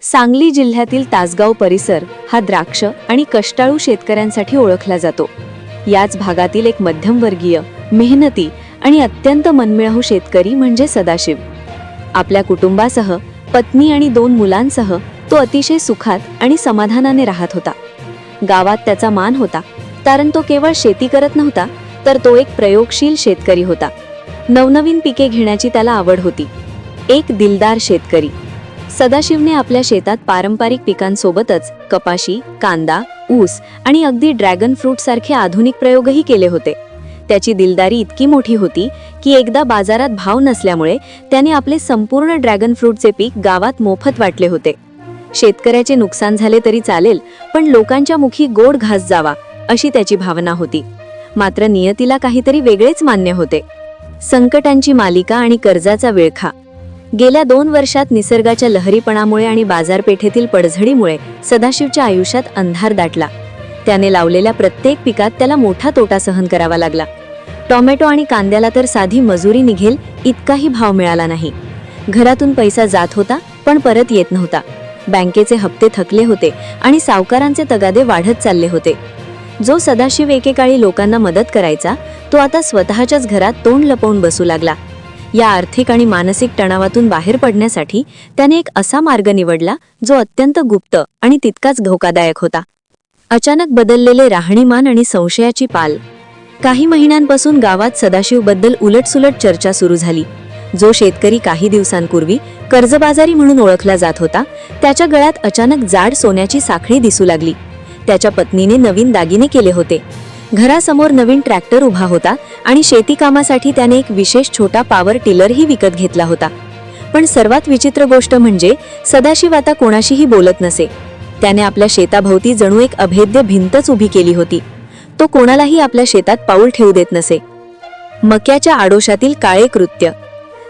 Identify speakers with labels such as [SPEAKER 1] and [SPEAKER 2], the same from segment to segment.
[SPEAKER 1] सांगली जिल्ह्यातील तासगाव परिसर हा द्राक्ष आणि कष्टाळू शेतकऱ्यांसाठी ओळखला जातो। याच भागातील एक मध्यमवर्गीय, मेहनती आणि अत्यंत मनमिळावू शेतकरी म्हणजे सदाशिव। आपल्या कुटुंबासह, पत्नी आणि 2 मुलांसह तो अतिशय सुखात आणि समाधानाने राहत होता। गावात त्याचा मान होता, कारण तो केवळ शेती करत नव्हता, तर तो एक प्रयोगशील शेतकरी होता। नवनवीन पिके घेण्याची त्याला आवड होती। एक दिलदार शेतकरी। सदाशिवने आपल्या शेतात पारंपरिक पिकांसोबतच कपाशी, कांदा, ऊस आणि अगदी ड्रॅगन फ्रूट सारखे आधुनिक प्रयोगही केले होते। त्याची दिलदारी इतकी मोठी होती की एकदा बाजारात भाव नसल्यामुळे त्याने आपले संपूर्ण ड्रॅगन फ्रूटचे पीक गावात मोफत वाटले होते। शेतकऱ्याचे नुकसान झाले तरी चालेल, पण लोकांच्या मुखी गोड घास जावा अशी त्याची भावना होती। मात्र नियतीला काहीतरी वेगळेच मान्य होते। संकटांची मालिका आणि कर्जाचा विळखा। गेल्या 2 वर्षात निसर्गाच्या लहरीपणामुळे आणि बाजारपेठेतील पडझडीमुळे सदाशिवच्या आयुष्यात अंधार दाटला। त्याने लावलेल्या प्रत्येक पिकात त्याला मोठा तोटा सहन करावा लागला। टोमॅटो आणि कांद्याला तर साधी मजुरी निघेल इतकाही भाव मिळाला नाही। घरातून पैसा जात होता, पण परत येत नव्हता। बँकेचे हप्ते थकले होते आणि सावकारांचे तगादे वाढत चालले होते। जो सदाशिव एकेकाळी लोकांना मदत करायचा, तो आता स्वतःच्याच घरात तोंड लपवून बसू लागला। या आर्थिक आणि मानसिक तणावातून बाहेर पडण्यासाठी त्याने एक असा मार्ग निवडला जो अत्यंत गुप्त आणि तितकाच धोकादायक होता। अचानक बदललेले राहणीमान आणि संशयाची पाल। काही महिन्यांपासून गावात सदाशिवबद्दल उलटसुलट चर्चा सुरू झाली। जो शेतकरी काही दिवसांपूर्वी कर्जबाजारी म्हणून ओळखला जात होता, त्याच्या गळ्यात अचानक जाड सोन्याची साखळी दिसू लागली। त्याच्या पत्नीने नवीन दागिने केले होते। घरासमोर नवीन ट्रॅक्टर उभा होता आणि शेती कामासाठी त्याने एक विशेष छोटा पॉवर टिलरही विकत घेतला होता। पण सर्वात विचित्र गोष्ट म्हणजे सदाशिव आता कोणाशीही बोलत नसे। त्याने आपल्या शेताभोवती जणू एक अभेद्य भिंतच उभी केली होती। तो कोणालाही आपल्या शेतात पाऊल ठेवू देत नसे। मक्याच्या आडोशातील काळे कृत्य।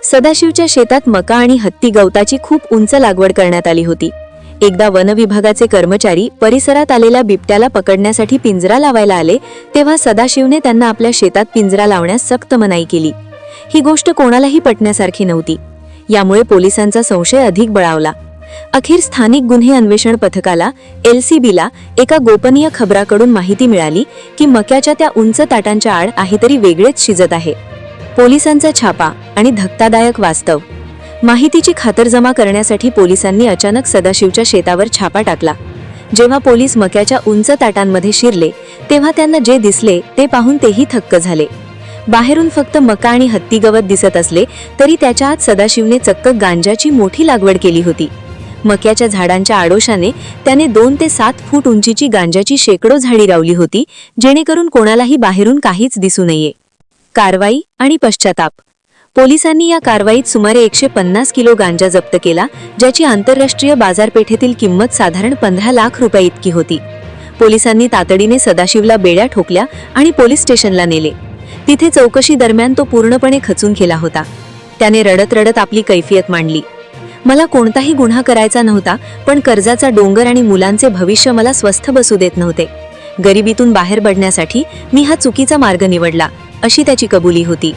[SPEAKER 1] सदाशिवच्या शेतात मका आणि हत्ती गवताची खूप उंच लागवड करण्यात आली होती। एकदा वन विभागाचे कर्मचारी परिसरात आलेल्या बिबट्याला पकडण्यासाठी पिंजरा लावायला आले, तेव्हा सदाशिवने त्यांना आपल्या शेतात पिंजरा लावण्यास सक्त मनाई केली। ही गोष्ट कोणालाही पटण्यासारखी नव्हती। यामुळे पोलिसांचा संशय अधिक बळावला। अखेर स्थानिक गुन्हे अन्वेषण पथकाला LCBला एका गोपनीय खबराकडून माहिती मिळाली की मक्याच्या त्या उंच ताटांच्या आड काहीतरी वेगळेच शिजत आहे। पोलिसांचा छापा आणि धक्कादायक वास्तव। माहितीची खातरजमा करण्यासाठी पोलिसांनी अचानक सदाशिवच्या शेतावर छापा टाकला। जेव्हा पोलीस मक्याच्या उंच ताटांमध्ये शिरले, तेव्हा त्यांना जे दिसले ते पाहून तेही थक्क झाले। बाहेरून फक्त मका आणि हत्ती गवत दिसत असले तरी त्याच्या आत सदाशिवने चक्क गांजाची मोठी लागवड केली होती। मक्याच्या झाडांच्या आडोशाने त्याने 2 ते 7 फूट उंचीची गांजाची शेकडो झाडी लावली होती, जेणेकरून कोणालाही बाहेरून काहीच दिसू नये। कारवाई आणि पश्चाताप। पोलिसांनी या कारवाईत सुमारे 150 किलो गांजा जप्त केला, ज्याची आंतरराष्ट्रीय बाजारपेठेतील किंमत साधारण 15 लाख रुपये इतकी होती। पोलिसांनी तातडीने सदाशिवला बेड्या ठोकल्या आणि पोलीस स्टेशनला नेले। तिथे चौकशी दरम्यान तो पूर्णपणे खचून गेला होता। त्याने रडत रडत आपली कैफियत मांडली। मला कोणताही गुन्हा करायचा नव्हता, पण कर्जाचा डोंगर आणि मुलांचे भविष्य मला स्वस्थ बसू देत नव्हते। गरिबीतून बाहेर पडण्यासाठी मी हा चुकीचा मार्ग निवडला, अशी त्याची कबुली होती।